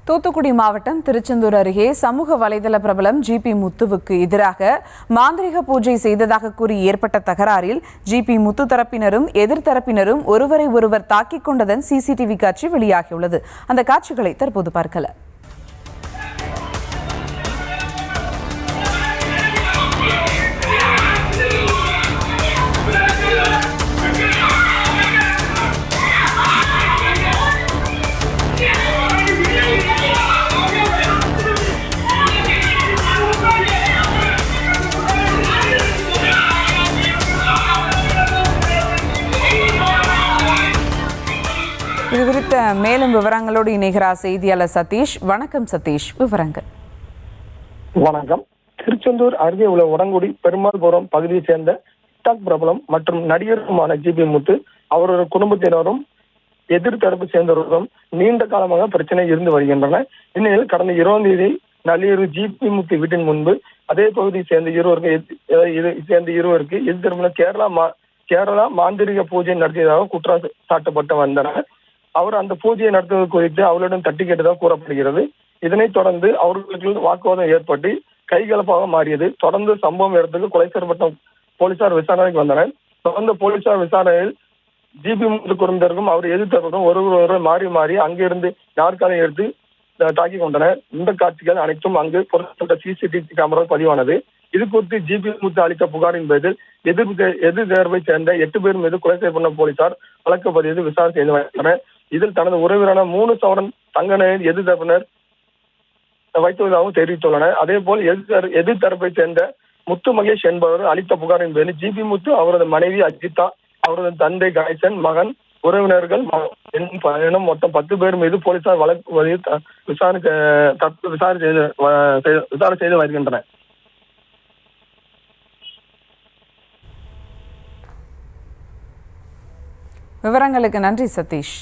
தூத்துக்குடி மாவட்டம் திருச்செந்தூர் அருகே சமூக வலைதள பிரபலம் ஜிபி முத்துவுக்கு எதிராக மாந்திரிக பூஜை செய்ததாக கூறி ஏற்பட்ட தகராறில் ஜிபி முத்து தரப்பினரும் எதிர்த்தரப்பினரும் ஒருவரை ஒருவர் தாக்கிக் கொண்டதன் சிசிடிவி காட்சி வெளியாகியுள்ளது. அந்த காட்சிகளை தற்போது பார்க்கலாம். இது குறித்த மேலும் விவரங்களோடு இணைகிறார் செய்தியாளர் சதீஷ். வணக்கம் சதீஷ், விவரங்கள். வணக்கம். திருச்செந்தூர் அருகே உள்ள உடங்குடி பெருமாள்புரம் பகுதியை சேர்ந்த டிக்டாக் பிரபலம் மற்றும் நடிகருமான ஜிபி முத்து அவரது குடும்பத்தினரும் எதிர்த்தரப்பு சேர்ந்தவர்களும் நீண்ட காலமாக பிரச்சனை இருந்து வருகின்றன. இந்நிலையில் கடந்த 20ஆம் தேதி நள்ளிரவு ஜிபி முத்து வீட்டின் முன்பு அதே பகுதியை சேர்ந்த இருவருக்கு எதிர்த்தரப்பு கேரளா மாந்திரிக பூஜை நடத்தியதாக குற்றம் சாட்டப்பட்டு வந்தனர். அவர் அந்த பூஜையை நடத்துவது குறித்து அவர்களிடம் தட்டி கேட்டதாக கூறப்படுகிறது. இதனைத் தொடர்ந்து அவர்களுக்கு வாக்குவாதம் ஏற்பட்டு கைகலப்பாக மாறியது. தொடர்ந்து சம்பவம் இடத்துக்கு கொலை செய்யப்பட்ட போலீசார் விசாரணைக்கு வந்தனர். தொடர்ந்து போலீசார் விசாரணையில் ஜிபி முத்து குடும்பத்திற்கும் அவர் எதிர்த்தவர்களும் ஒருவர் மாறி மாறி அங்கிருந்து நாற்காலியை எடுத்து தாக்கிக் கொண்டனர். இந்த காட்சிகள் அனைத்தும் அங்கு பொருத்தப்பட்ட சிசிடிவி கேமரா பதிவானது. இது குறித்து ஜிபி முத்து அளித்த புகாரின் பேரில் எதிர் தேர்வை சேர்ந்த 8 பேர் மீது கொலை செய்யப்பட்ட போலீசார் வழக்கு பதிவு விசாரணை செய்து வருகின்றனர். இதில் தனது உறவினரான 3 சவரன் தங்க நகையை எதிர்த்தரப்பினர் வைத்துள்ளதாகவும் தெரிவித்துள்ளனர். அதே போல் எதிர்த்தரப்பை சேர்ந்த முத்து மகேஷ் என்பவர் அளித்த புகாரின் பேரில் ஜிபி முத்து, அவரது மனைவி அஜிதா, அவரது தந்தை கணேசன், மகன், உறவினர்கள் எனும் மொத்தம் 10 பேர் மீது போலீசார் வழக்கு பதிவு விசாரணை செய்து வருகின்றனர். விவரங்களுக்கு நன்றி சதீஷ்.